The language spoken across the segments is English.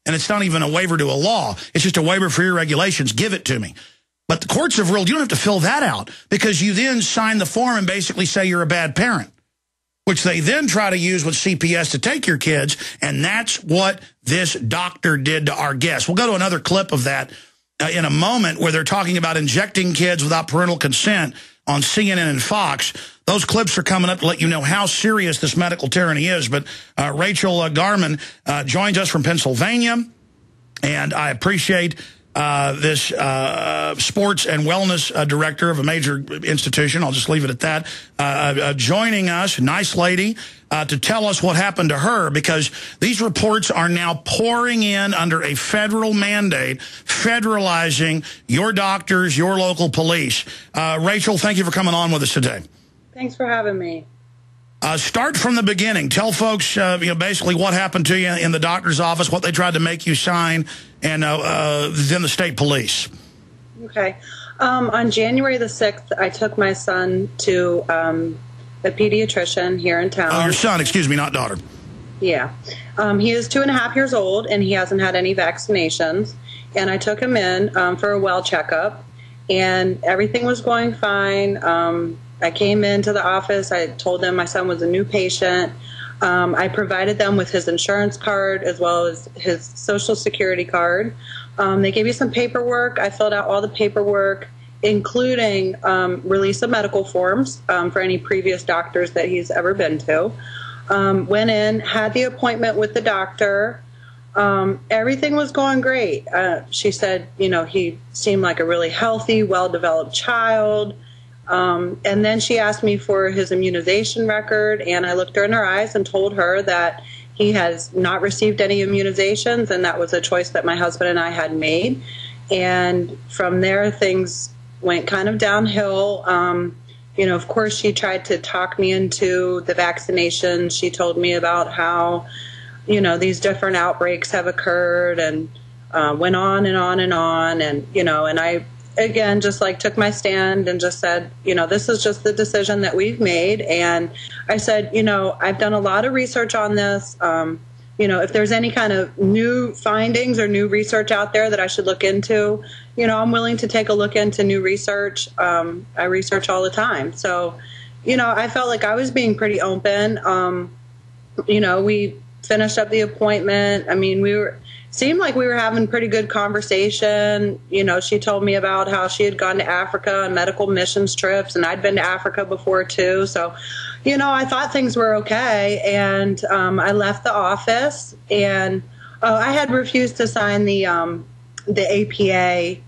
and it's not even a waiver to a law. It's just a waiver for your regulations. Give it to me. But the courts have ruled you don't have to fill that out because you then sign the form and basically say you're a bad parent, which they then try to use with CPS to take your kids, and that's what this doctor did to our guest. We'll go to another clip of that in a moment where they're talking about injecting kids without parental consent on CNN and Fox. Those clips are coming up to let you know how serious this medical tyranny is. But Rachel Garmon joins us from Pennsylvania, and I appreciate this sports and wellness director of a major institution, I'll just leave it at that, joining us, nice lady, to tell us what happened to her, because these reports are now pouring in under a federal mandate, federalizing your doctors, your local police. Rachel, thank you for coming on with us today. Thanks for having me. Start from the beginning. Tell folks, basically what happened to you in the doctor's office, what they tried to make you sign, and then the state police. Okay. On January the 6th, I took my son to a pediatrician here in town. Oh, your son, excuse me, not daughter. Yeah. He is 2.5 years old, and he hasn't had any vaccinations. And I took him in for a well checkup, and everything was going fine. I came into the office. I told them my son was a new patient. I provided them with his insurance card as well as his Social Security card. They gave me some paperwork. I filled out all the paperwork, including release of medical forms for any previous doctors that he's ever been to. Went in, had the appointment with the doctor. Everything was going great. She said, he seemed like a really healthy, well-developed child. And then she asked me for his immunization record, and I looked her in her eyes and told her that he has not received any immunizations, and that was a choice that my husband and I had made. And from there, things went kind of downhill. Of course, she tried to talk me into the vaccination. She told me about how, these different outbreaks have occurred, and went on and on and on. And, and I, again, just took my stand and just said, this is just the decision that we've made. And I said, I've done a lot of research on this. If there's any kind of new findings or new research out there that I should look into, I'm willing to take a look into new research. I research all the time. So, I felt like I was being pretty open. We finished up the appointment. I mean, seemed like we were having pretty good conversation. She told me about how she had gone to Africa on medical missions trips, and I'd been to Africa before too. So, I thought things were okay. And I left the office, and I had refused to sign the APA.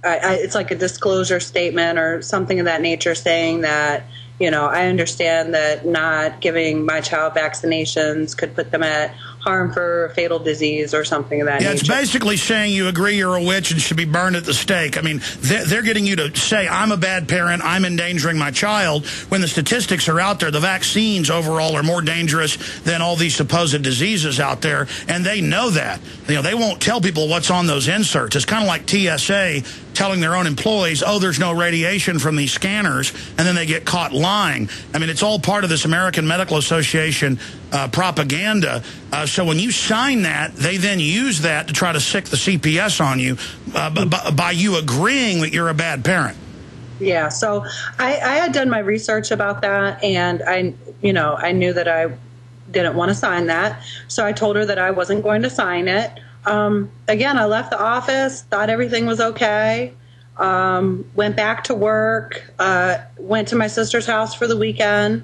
It's like a disclosure statement or something of that nature, saying that, I understand that not giving my child vaccinations could put them at harm for a fatal disease or something of that nature. Yeah, it's basically saying you agree you're a witch and should be burned at the stake. I mean, they're getting you to say, I'm a bad parent, I'm endangering my child, when the statistics are out there. The vaccines overall are more dangerous than all these supposed diseases out there, and they know that. They won't tell people what's on those inserts. It's kind of like TSA telling their own employees, oh, there's no radiation from these scanners, and then they get caught lying. I mean, it's all part of this American Medical Association propaganda. So when you sign that, they then use that to try to sick the CPS on you by you agreeing that you're a bad parent. Yeah, so I had done my research about that, and I knew that I didn't want to sign that. So I told her that I wasn't going to sign it. Again, I left the office, thought everything was okay, went back to work, went to my sister's house for the weekend,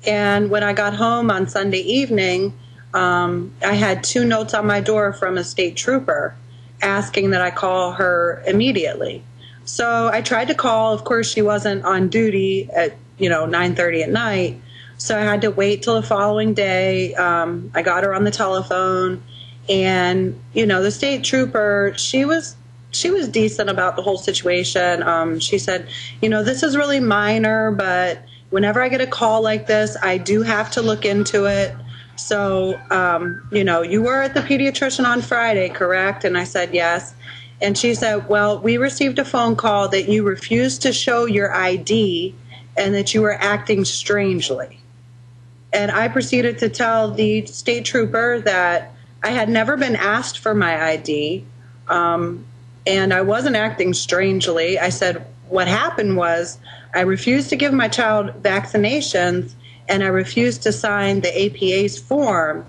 and when I got home on Sunday evening, I had 2 notes on my door from a state trooper asking that I call her immediately. So I tried to call. Of course, she wasn't on duty at 9:30 at night, so I had to wait till the following day. I got her on the telephone. And, the state trooper, she was decent about the whole situation. She said, this is really minor, but whenever I get a call like this, I do have to look into it. So, you were at the pediatrician on Friday, correct? And I said, yes. And she said, well, we received a phone call that you refused to show your ID and that you were acting strangely. And I proceeded to tell the state trooper that I had never been asked for my ID, and I wasn't acting strangely. I said what happened was I refused to give my child vaccinations, and I refused to sign the APA's form.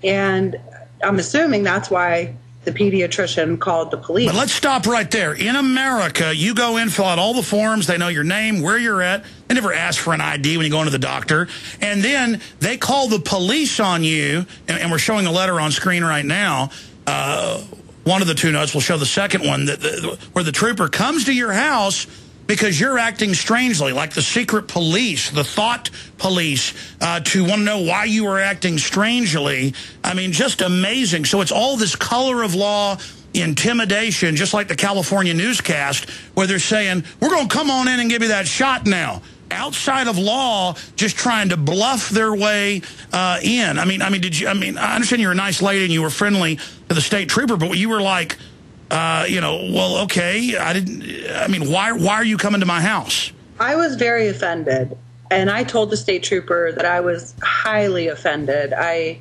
And I'm assuming that's why the pediatrician called the police. But let's stop right there. In America, you go in, fill out all the forms. They know your name, where you're at. They never ask for an ID when you go into the doctor. And then they call the police on you. And we're showing a letter on screen right now. One of the two notes, we'll show the second one, where the trooper comes to your house because you're acting strangely, like the secret police, the thought police, to want to know why you were acting strangely. I mean, just amazing. So it's all this color of law intimidation, just like the California newscast, where they're saying, we're going to come on in and give you that shot now. Outside of law, just trying to bluff their way in. I mean, I understand you're a nice lady and you were friendly to the state trooper, but you were like, well, okay, why are you coming to my house? I was very offended, and I told the state trooper that I was highly offended. I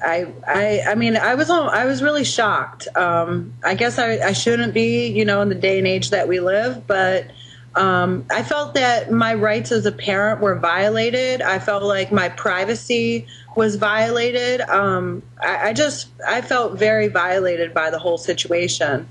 was really shocked. I guess I shouldn't be, in the day and age that we live, but I felt that my rights as a parent were violated. I felt like my privacy was violated. I felt very violated by the whole situation.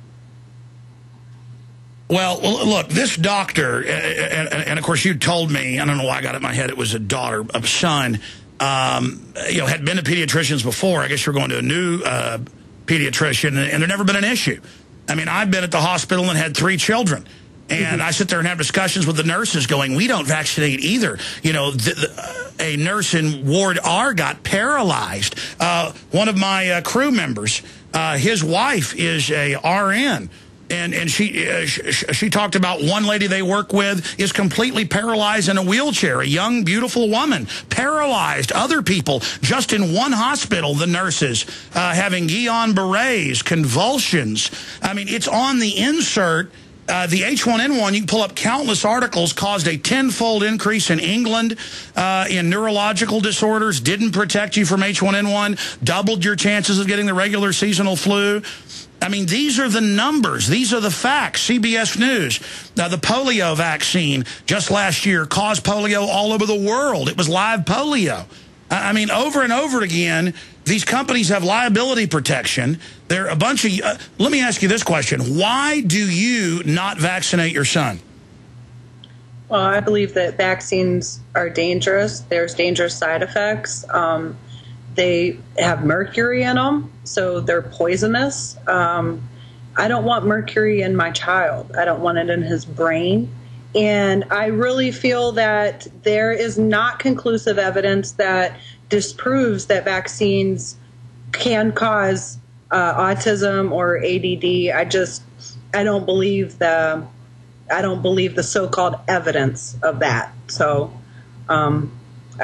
Well, look, this doctor, and of course you told me, I don't know why I got it in my head, it was a daughter, a son, had been to pediatricians before. I guess you're going to a new pediatrician, and there never been an issue. I mean, I've been at the hospital and had 3 children. And I sit there and have discussions with the nurses going, we don't vaccinate either. A nurse in Ward R got paralyzed. One of my crew members, his wife is a RN. And she talked about one lady they work with is completely paralyzed in a wheelchair, a young, beautiful woman, paralyzed. Other people, just in one hospital, the nurses, having Guillain-Barré's, convulsions. I mean, it's on the insert. The H1N1, you can pull up countless articles, caused a 10-fold increase in England in neurological disorders, didn't protect you from H1N1, doubled your chances of getting the regular seasonal flu. I mean, these are the numbers. These are the facts. CBS News. Now, the polio vaccine just last year caused polio all over the world. It was live polio. I mean, over and over again, these companies have liability protection. They're a bunch of... let me ask you this question. Why do you not vaccinate your son? Well, I believe that vaccines are dangerous. There's dangerous side effects. They have mercury in them, so they're poisonous. I don't want mercury in my child. I don't want it in his brain. And I really feel that there is not conclusive evidence that disproves that vaccines can cause autism or ADD. I don't believe the so-called evidence of that. So I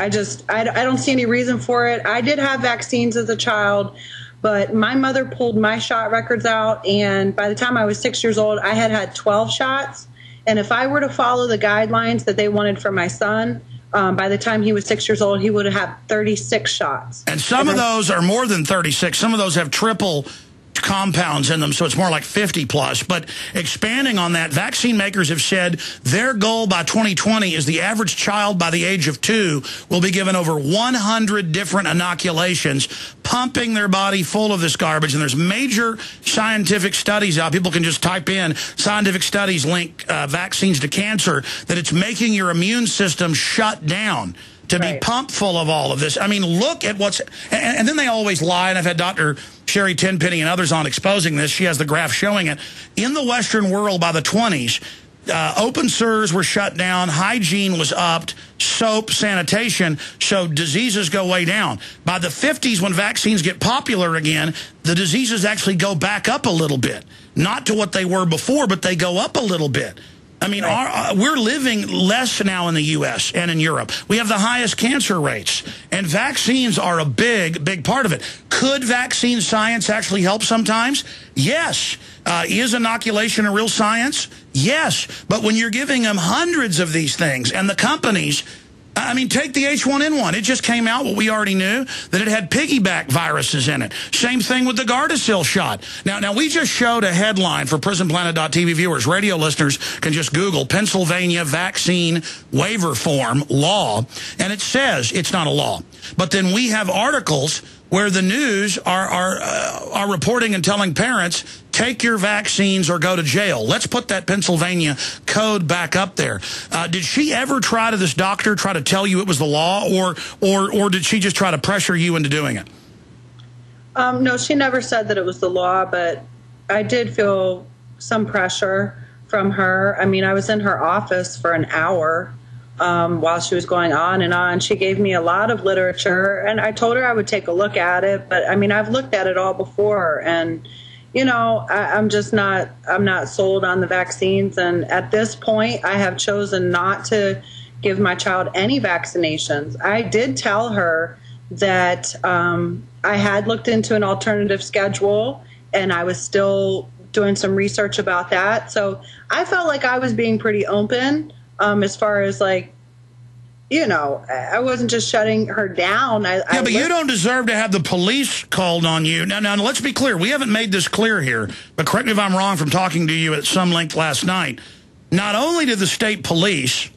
don't see any reason for it. I did have vaccines as a child, but my mother pulled my shot records out, and by the time I was 6 years old, I had 12 shots. And if I were to follow the guidelines that they wanted for my son, by the time he was 6 years old, he would have had 36 shots. And some of those are more than 36. Some of those have triple compounds in them, so it's more like 50 plus. But expanding on that, vaccine makers have said their goal by 2020 is the average child by the age of 2 will be given over 100 different inoculations, pumping their body full of this garbage. And there's major scientific studies out. People can just type in scientific studies link vaccines to cancer, that it's making your immune system shut down to be pumped full of all of this. I mean, look at what's... And then they always lie, and I've had Dr. Sherry Tenpenny and others on exposing this. She has the graph showing it. In the Western world by the 20s, open sewers were shut down, hygiene was upped, soap, sanitation, so diseases go way down. By the 50s, when vaccines get popular again, the diseases actually go back up a little bit. Not to what they were before, but they go up a little bit. I mean, we're living less now in the U.S. and in Europe. We have the highest cancer rates, and vaccines are a big, big part of it. Could vaccine science actually help sometimes? Yes. Is inoculation a real science? Yes. But when you're giving them hundreds of these things, and the companies, I mean, take the H1N1. It just came out, what we already knew, that it had piggyback viruses in it. Same thing with the Gardasil shot. Now we just showed a headline for Prisonplanet.tv viewers. Radio listeners can just Google Pennsylvania vaccine waiver form law, and it says it's not a law. But then we have articles where the news are reporting and telling parents, take your vaccines or go to jail. Let's put that Pennsylvania code back up there. Did she ever try to tell you it was the law, or did she just try to pressure you into doing it? No, she never said that it was the law, but I did feel some pressure from her. I mean, I was in her office for an hour while she was going on and on. She gave me a lot of literature, and I told her I would take a look at it. But, I mean, I've looked at it all before, and, you know, I'm not sold on the vaccines. And at this point, I have chosen not to give my child any vaccinations. I did tell her that I had looked into an alternative schedule, and I was still doing some research about that. So I felt like I was being pretty open. As far as, like, you know, I wasn't just shutting her down. But you don't deserve to have the police called on you. Now, let's be clear. We haven't made this clear here, but correct me if I'm wrong from talking to you at some length last night. Not only did the state police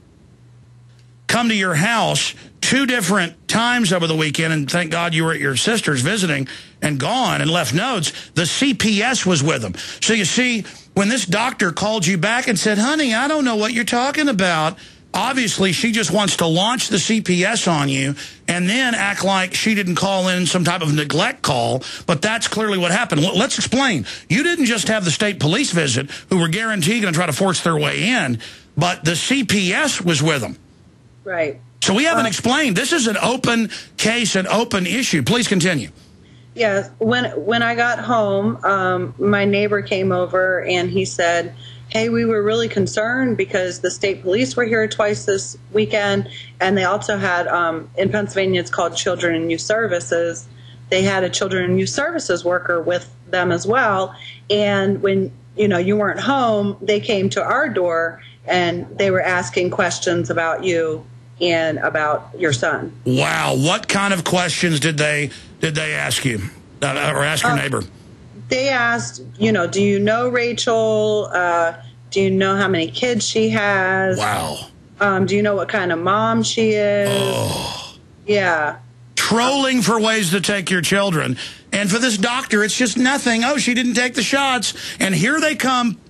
come to your house 2 different times over the weekend, and thank God you were at your sister's visiting and gone and left notes, the CPS was with them. So you see, when this doctor called you back and said, honey, I don't know what you're talking about, obviously she just wants to launch the CPS on you and then act like she didn't call in some type of neglect call, but that's clearly what happened. Let's explain. You didn't just have the state police visit, who were guaranteed going to try to force their way in, but the CPS was with them. Right. So we haven't explained. This is an open case, an open issue. Please continue. Yes. When I got home, my neighbor came over and he said, hey, we were really concerned because the state police were here twice this weekend, and they also had, in Pennsylvania, it's called Children and Youth Services. They had a Children and Youth Services worker with them as well. And when, you know, you weren't home, they came to our door and they were asking questions about you and about your son. Wow. What kind of questions did they ask you or ask your neighbor? They asked, you know, do you know Rachel? Do you know how many kids she has? Wow. Do you know what kind of mom she is? Oh. Yeah. Trolling for ways to take your children. And for this doctor, it's just nothing. Oh, she didn't take the shots. And here they come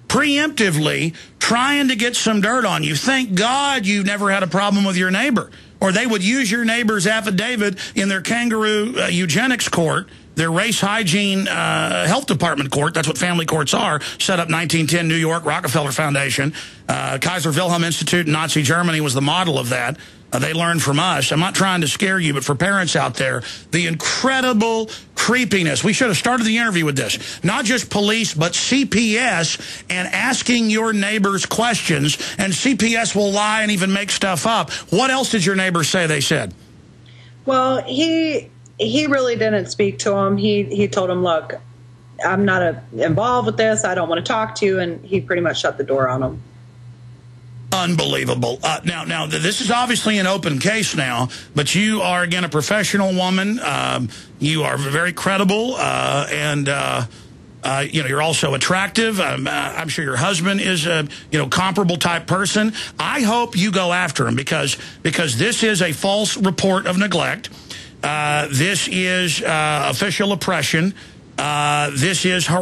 preemptively trying to get some dirt on you. Thank God you never had a problem with your neighbor, or they would use your neighbor's affidavit in their kangaroo eugenics court, their race hygiene health department court. That's what family courts are. Set up 1910 New York, Rockefeller Foundation. Kaiser Wilhelm Institute in Nazi Germany was the model of that. They learned from us. I'm not trying to scare you, but for parents out there, the incredible creepiness. We should have started the interview with this. Not just police, but CPS, and asking your neighbors questions. And CPS will lie and even make stuff up. What else did your neighbors say they said? Well, he really didn't speak to him. He told him, look, I'm not involved with this. I don't want to talk to you. And he pretty much shut the door on him. Unbelievable. Now, this is obviously an open case now, but you are, again, a professional woman. You are very credible, and you know, you're also attractive. I'm sure your husband is a comparable type person. I hope you go after him because this is a false report of neglect. This is official oppression. This is harassment.